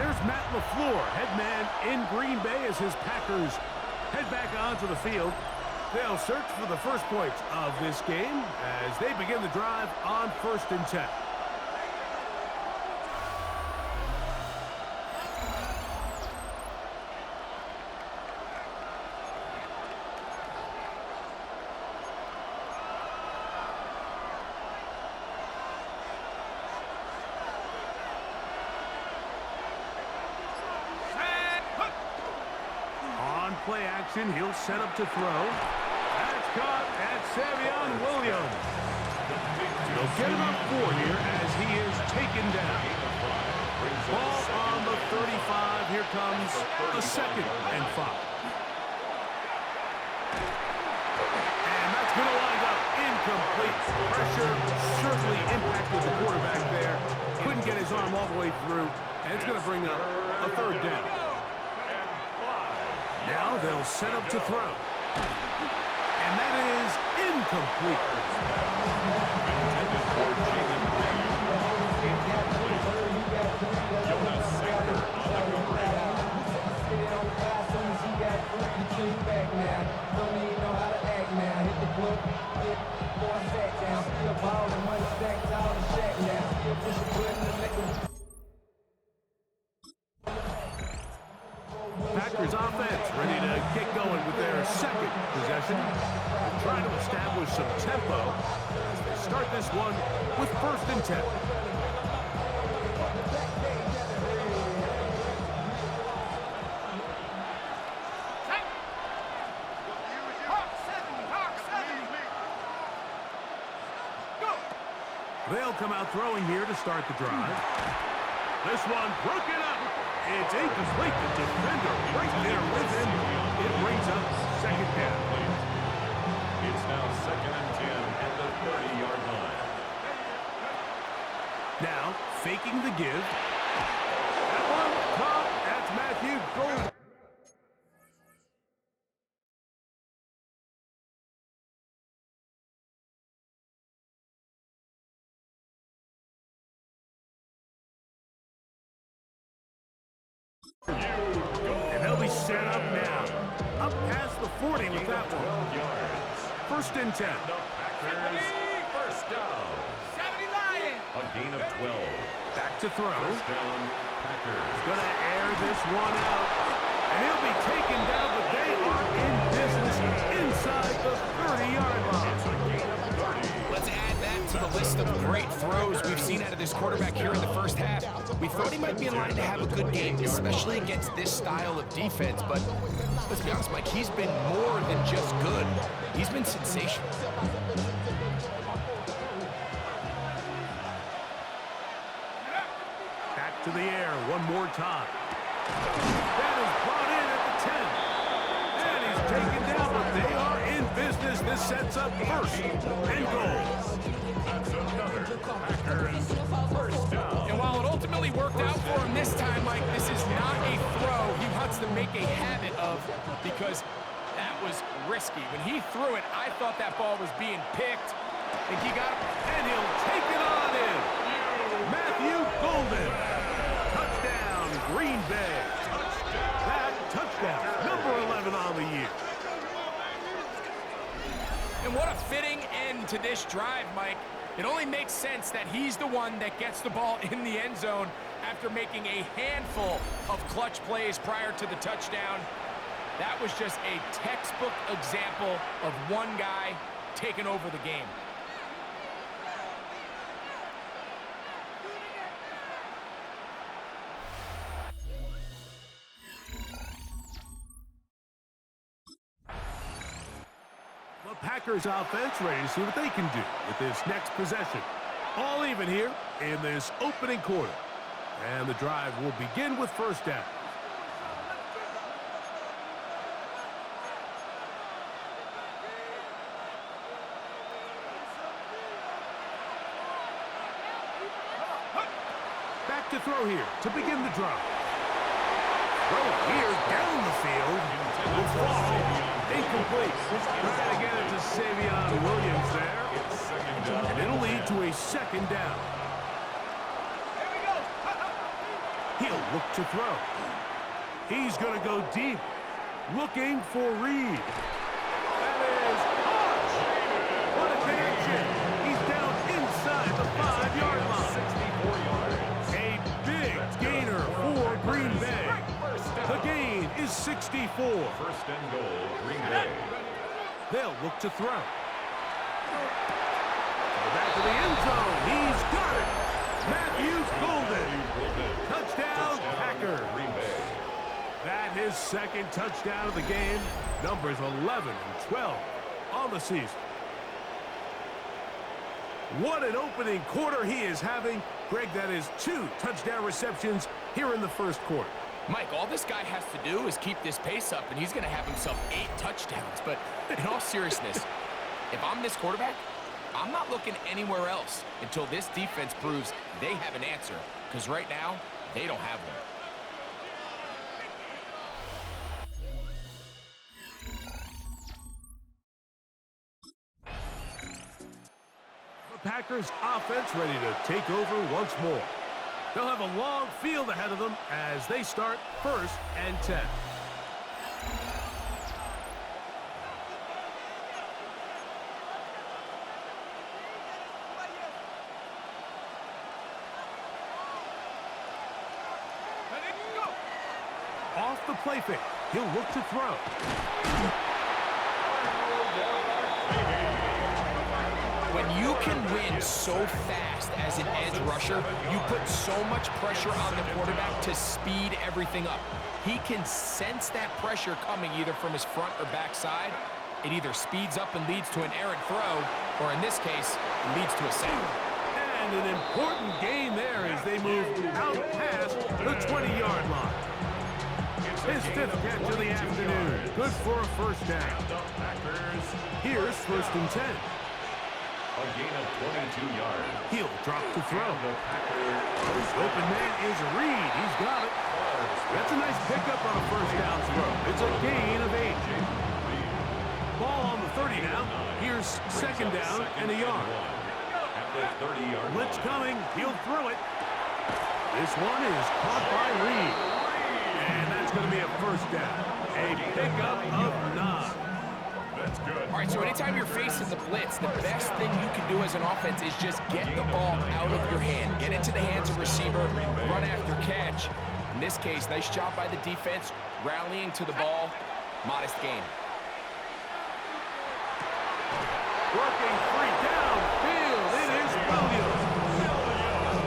Here's Matt LaFleur, head man in Green Bay as his Packers head back onto the field. They'll search for the first points of this game as they begin the drive on 1st and 10. Play action, he'll set up to throw. That's caught at Savion Williams. He'll get it up 4 here as he is taken down. Ball on the 35. Here comes a 2nd and 5. And that's going to wind up incomplete. Pressure certainly impacted the quarterback there. Couldn't get his arm all the way through, and it's going to bring up a 3rd down. Now they'll set up to throw. And that is incomplete. Packers offense ready to get going with their 2nd possession. They're trying to establish some tempo as they start this one with 1st and 10. They'll come out throwing here to start the drive. This one broken up. It's incomplete. The defender right there with him. It brings up 2nd down. It's now 2nd and 10 at the 30-yard line. Now, faking the give. That one caught. That's Matthew Gold. And they'll be set up now. Up past the 40 with that one. 1st and 10. Packers, 1st down. 70 Lions. A gain of 12. Back to throw. 1st down, Packers. Gonna air this one out. And he'll be taken down, but they are in business inside the 30-yard line. Let's add that to the list of great throws we've seen out of this quarterback here in the 1st half. We thought he might be in line to have a good game, especially against this style of defense, but let's be honest, Mike, he's been more than just good. He's been sensational. Back to the air one more time. That is brought in at the 10. And he's taken down, but they are in business. This sets up 1st and goal. That's another Packers 1st down. And while it ultimately worked out for him this time, Mike, this is not a throw he wants to make a habit of because that was risky. When he threw it, I thought that ball was being picked. I think he got it. And he'll take it on in. Matthew Golden. Touchdown, Green Bay. That touchdown, number 11 on the year. And what a fitting end to this drive, Mike. It only makes sense that he's the one that gets the ball in the end zone after making a handful of clutch plays prior to the touchdown. That was just a textbook example of one guy taking over the game. The Packers offense ready to see what they can do with this next possession. All even here in this opening quarter. And the drive will begin with 1st down. Back to throw here to begin the drive. Throw here down the field. Will fall. Incomplete. Trying to get it to Savion Williams there. And it'll lead to a 2nd down. He'll look to throw. He's going to go deep, looking for Reed. That is caught. What a connection. He's down inside the 5-yard line. 64 yards. A big gainer for Green Bay. The gain is 64. First and goal, Green Bay. They'll look to throw. Back to the end zone. He's got it. Matthews Golden. Touchdown, Packers. Green Bay. That his second touchdown of the game. Numbers 11 and 12 on the season. What an opening quarter he is having. Greg, that is 2 touchdown receptions here in the first quarter. Mike, all this guy has to do is keep this pace up, and he's going to have himself 8 touchdowns. But in all seriousness, if I'm this quarterback, I'm not looking anywhere else until this defense proves they have an answer, because right now, they don't have one. The Packers offense ready to take over once more. They'll have a long field ahead of them as they start 1st and 10. Off the play fake. He'll look to throw. When you can win so fast as an edge rusher, you put so much pressure on the quarterback to speed everything up. He can sense that pressure coming either from his front or back side. It either speeds up and leads to an errant throw, or in this case, it leads to a sack. And an important gain there as they move out past the 20-yard line. His 5th catch of the afternoon. Good for a first down. Here's 1st and 10. A gain of 22 yards. He'll drop to throw. Open man is Reed. He's got it. That's a nice pickup on a first down throw. It's a gain of 8. Ball on the 30 now. Here's 2nd down and a yard. At the 30-yard Blitz coming. He'll throw it. This one is caught by Reed. And that's going to be a first down. A pickup of 9. That's good. All right, so anytime you're facing the blitz, the best thing you can do as an offense is just get the ball out of your hand. Get into the hands of receiver, run after catch. In this case, nice job by the defense, rallying to the ball. Modest gain. Working free downfield. It is Williams.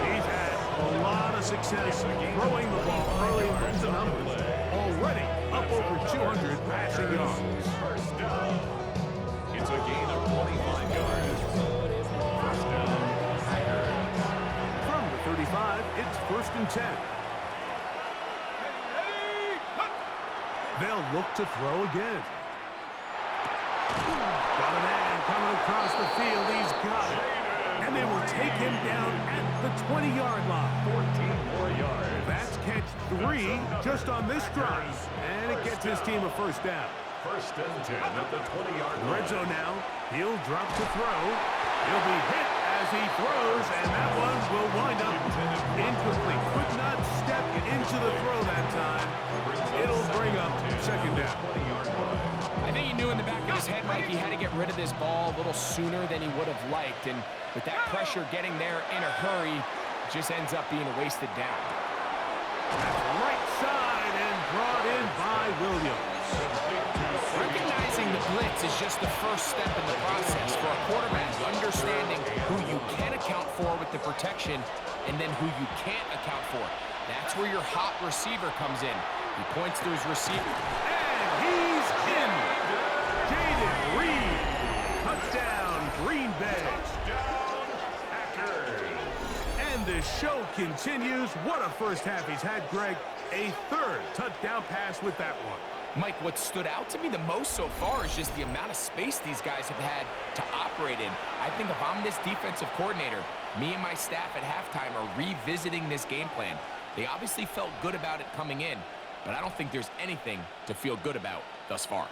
He's had a lot of success throwing the ball early in the numbers. Already up over 200 passing yards. First down. It's a gain of 25 yards. First down, Packers. From the 35, it's 1st and 10. They'll look to throw again. Got a man coming across the field. He's got it. And they will take him down at the 20-yard line. 14 more yards. That's catch 3 just on this drive. And it gets his team a first down. First and 10 at the 20-yard line. Red zone now. He'll drop to throw. He'll be hit as he throws, and that one will wind up incomplete. Could not step into the throw that time. It'll bring up 2nd down. I think he knew in the back of his head, Mike, he had to get rid of this ball a little sooner than he would have liked. And with that pressure getting there in a hurry, it just ends up being a wasted down. That's right side and brought in by Williams. Recognizing the blitz is just the first step in the process for a quarterback, understanding who you can account for with the protection and then who you can't account for. That's where your hot receiver comes in. He points to his receiver. And he's in. Jaden Reed. Touchdown, Green Bay. Touchdown, Packers. And the show continues. What a first half he's had, Greg. A 3rd touchdown pass with that one. Mike, what stood out to me the most so far is just the amount of space these guys have had to operate in. I think if I'm this defensive coordinator, me and my staff at halftime are revisiting this game plan. They obviously felt good about it coming in, but I don't think there's anything to feel good about thus far.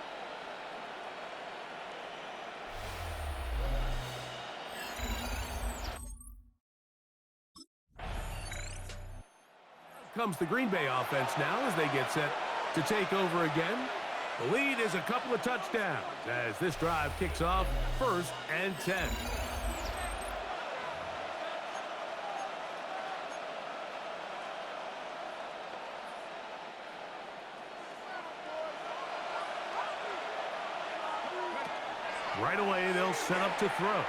comes the Green Bay offense now as they get set to take over again. The lead is a couple of touchdowns as this drive kicks off 1st and 10. Right away, they'll set up to throw.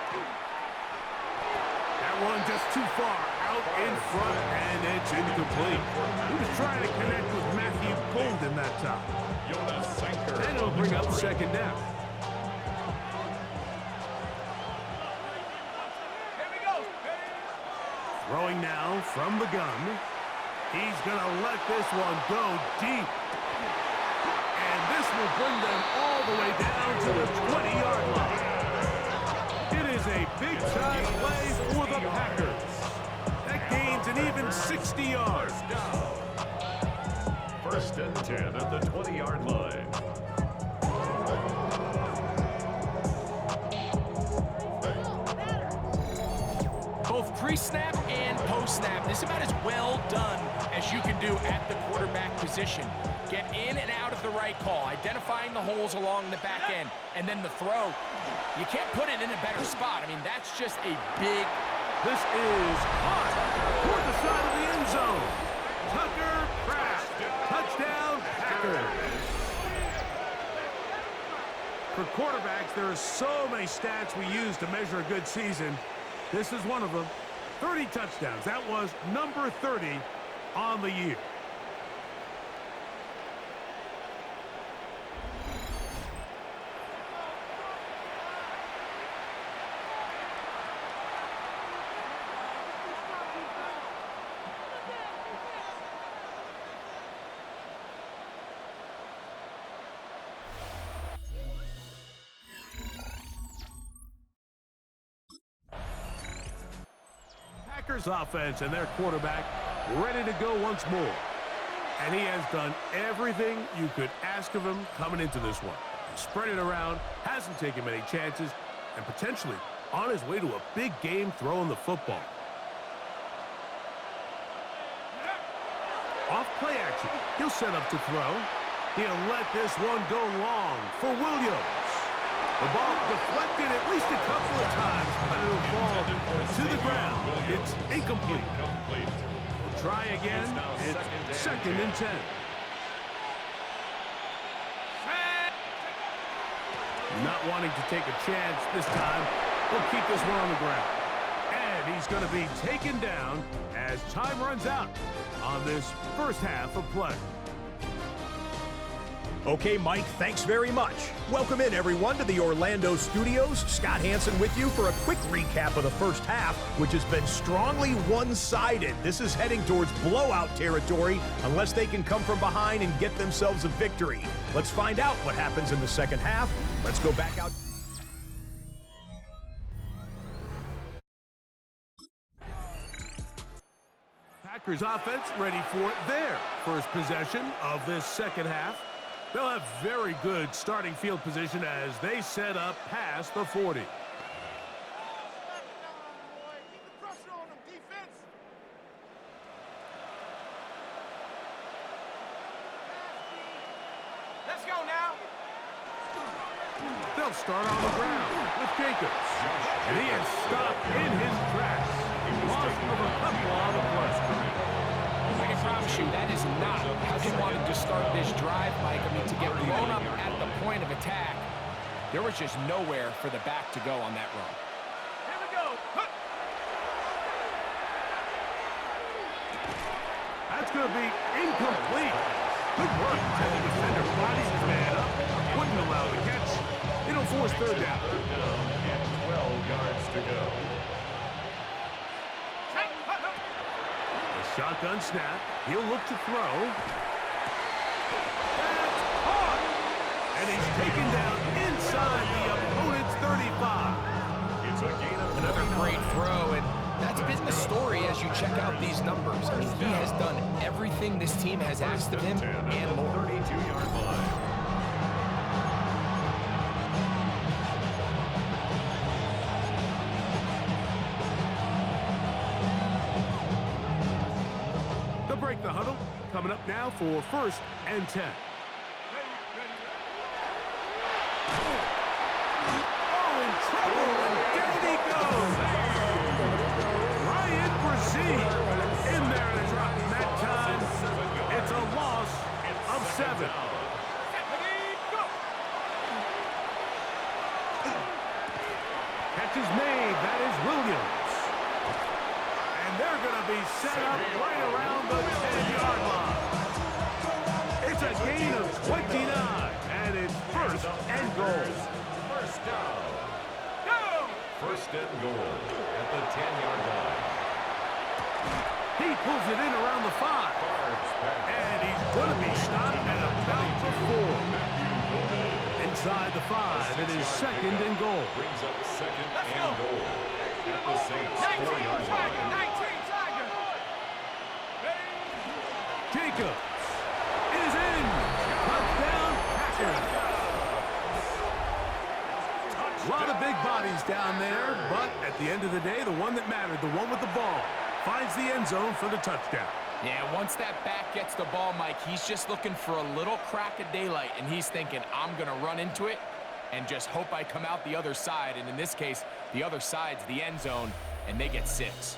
That one just too far out in front, and it's incomplete. He was trying to connect with Matthew Golden that time. And it'll bring up 2nd down. Throwing now from the gun. He's going to let this one go deep. And this will bring them all the way down to the 20-yard line. It is a big-time play for the Packers. That gains an even 60 yards. 1st and 10 at the 20-yard line. Both pre-snap and post-snap, this is about as well done as you can do at the quarterback position. Get in and out of the right call, identifying the holes along the back end, and then the throw. You can't put it in a better spot. I mean, that's just a big... This is hot toward the side of the end zone. Tucker Kraft, touchdown Packers. For quarterbacks, there are so many stats we use to measure a good season. This is one of them. 30 touchdowns. That was number 30 on the year. Packers offense and their quarterback ready to go once more. And he has done everything you could ask of him coming into this one. He's spread it around, hasn't taken many chances, and potentially on his way to a big game throwing the football. Off play action, he'll set up to throw. He'll let this one go long for Williams. The ball deflected at least a couple of times, but it'll fall to the ground. It's incomplete. We'll try again. It's 2nd and 10. Not wanting to take a chance this time, he'll keep this one on the ground. And he's going to be taken down as time runs out on this first half of play. Okay, Mike, thanks very much. Welcome in, everyone, to the Orlando studios. Scott Hansen with you for a quick recap of the first half, which has been strongly one-sided. This is heading towards blowout territory unless they can come from behind and get themselves a victory. Let's find out what happens in the second half. Let's go back out. Packers offense ready for their first possession of this second half. They'll have very good starting field position as they set up past the 40. Let's go now. They'll start on the ground with Jacobs. And he is stopped in his tracks. Loss of a couple on the play. I can promise you that is not how they wanted to start this drive, Mike. I mean, to get blown up at the point of attack, there was just nowhere for the back to go on that run. Here we go. That's going to be incomplete. Good work as the defender bodies his man up. Wouldn't allow the catch. It'll force 3rd down. 12 yards to go. Shotgun snap. He'll look to throw. That's caught! And he's taken down inside the opponent's 35. It's a gain of Another great throw, and that's been the story as you check out these numbers. I mean, he has done everything this team has asked of him and more. 32-yard line. break the huddle. Coming up now for 1st and 10. Oh, in trouble, and down he goes. Ryan Brzee in there and a drop. That time, it's a loss of 7. Catch is made. That is Williams. And they're going to be set up right around the 10-yard line. It's a gain of 29, and it's 1st and goal. First down. Go! 1st and goal at the 10-yard line. He pulls it in around the 5. And he's going to be stopped at about the 4. Inside the 5, it is 2nd and goal. Brings up 2nd and goal at the Saints 4-yard line. Jacobs is in. Touchdown, Packers. A lot of big bodies down there, but at the end of the day, the one that mattered, the one with the ball, finds the end zone for the touchdown. Yeah, once that back gets the ball, Mike, he's just looking for a little crack of daylight, and he's thinking, I'm going to run into it and just hope I come out the other side. And in this case, the other side's the end zone, and they get 6.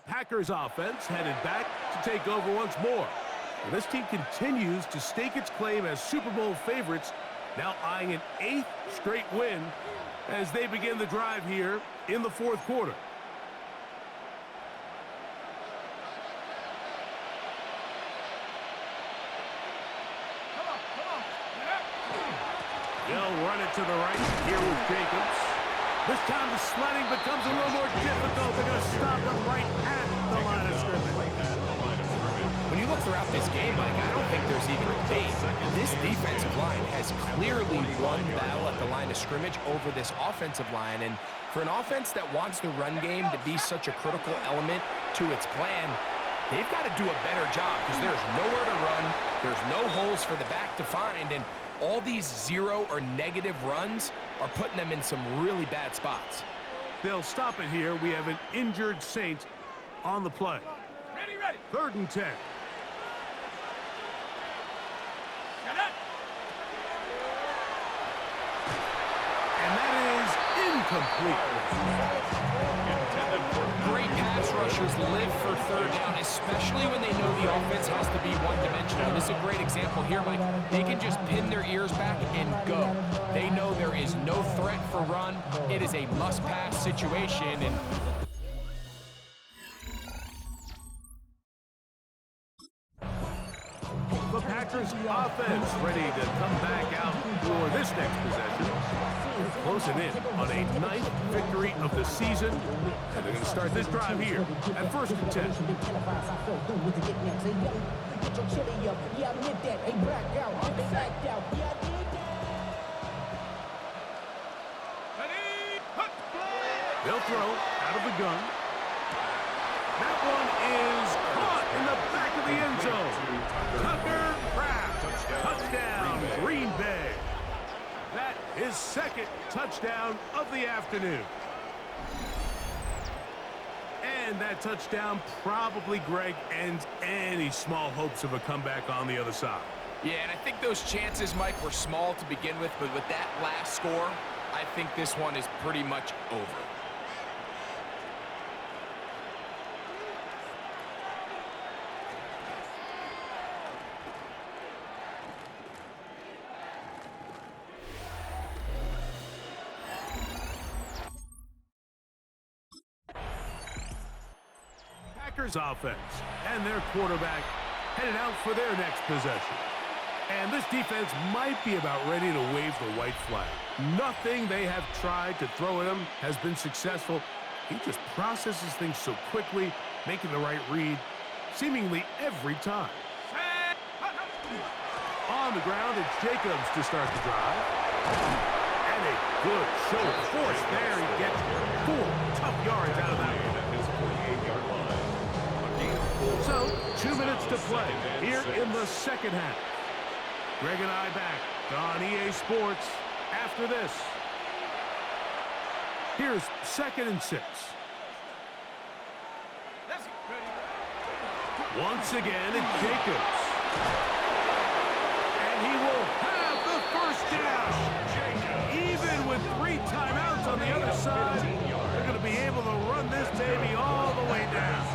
Packers offense headed back to take over once more. And this team continues to stake its claim as Super Bowl favorites, now eyeing an 8th straight win as they begin the drive here in the 4th quarter. They'll run it to the right here with Jacobs. This time the sledding becomes a little more difficult. They're going to stop them right at the line of scrimmage. When you look throughout this game, Mike, I don't think there's even a debate. This defensive line has clearly won the battle at the line of scrimmage over this offensive line. And for an offense that wants the run game to be such a critical element to its plan, they've got to do a better job because there's nowhere to run. There's no holes for the back to find. And all these 0 or negative runs are putting them in some really bad spots. They'll stop it here. We have an injured Saint on the play. Ready. 3rd and 10. And that is incomplete. Great pass rushers live for 3rd down, especially when they know the offense has to be one-dimensional. And this is a great example here, Mike. They can just pin their ears back and go. They know there is no threat for run. It is a must-pass situation. And the Packers offense ready to come back out for this next possession. They're closing in on a 9th victory of the season. And they're going to start this drive here at 1st and 10. They'll throw out of the gun. That one is caught in the back of the end zone. Tucker Kraft, touchdown, Green Bay. That is 2nd touchdown of the afternoon. And that touchdown probably, Greg, ends any small hopes of a comeback on the other side. yeah, and I think those chances, Mike, were small to begin with, but with that last score, I think this one is pretty much over. Packers offense and their quarterback headed out for their next possession. And this defense might be about ready to wave the white flag. Nothing they have tried to throw at him has been successful. He just processes things so quickly, making the right read seemingly every time. On the ground, it's Jacobs to start the drive. And a good show of force there. He gets 4 tough yards out of that one. So, 2 minutes to play here in the second half. Greg and I back on EA Sports after this. Here's 2nd and 6. Once again, it's Jacobs. And he will have the first down. Even with 3 timeouts on the other side, they're going to be able to run this baby all the way down.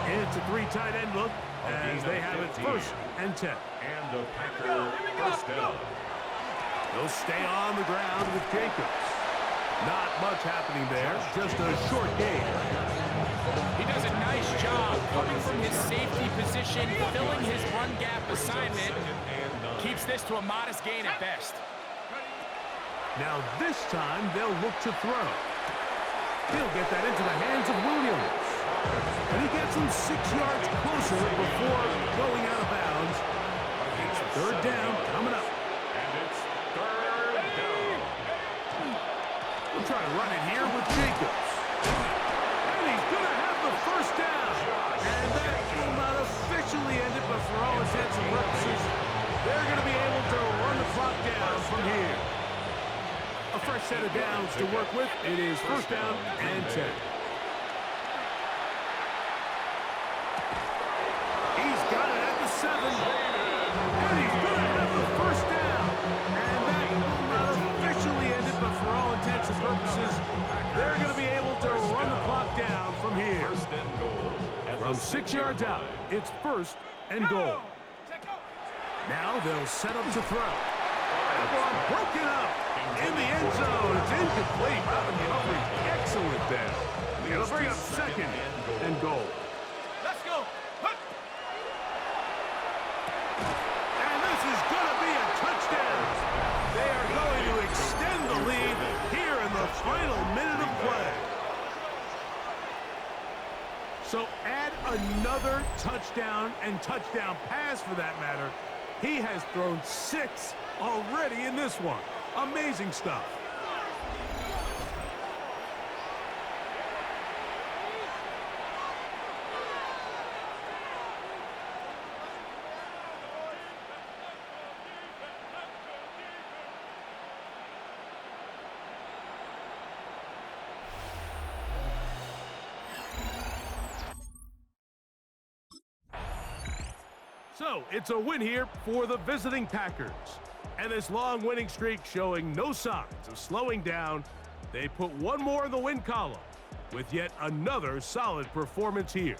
It's a 3 tight end look as they have it 1st and 10. And the Packer first down. They'll stay on the ground with Jacobs. Not much happening there, just a short gain. He does a nice job coming from his safety position, filling his run gap assignment. Keeps this to a modest gain at best. Now this time they'll look to throw. He'll get that into the hands of Williams. And he gets him 6 yards closer before going out of bounds. It's 3rd down coming up. And it's 3rd down. We'll try to run it here with Jacobs. And he's going to have the first down. And that will not officially end it, but for all intents and purposes, they're going to be able to run the clock down from here. A fresh set of downs to work with. It is 1st down and 10. He's got it at the 7. And he's going to have the first down. And that will not officially end it, but for all intents and purposes, they're going to be able to run the clock down from here. From 6 yards out, it's 1st and goal. Now they'll set up to throw. The ball broken up in the end zone. It's incomplete. Robin coverage excellent there. They'll bring up 2nd and goal. Let's go. And this is going to be a touchdown. They are going to extend the lead here in the final minute of play. So add another touchdown and touchdown pass for that matter. He has thrown 6 already in this one. Amazing stuff. So, it's a win here for the visiting Packers. And this long winning streak showing no signs of slowing down. They put one more in the win column with yet another solid performance here.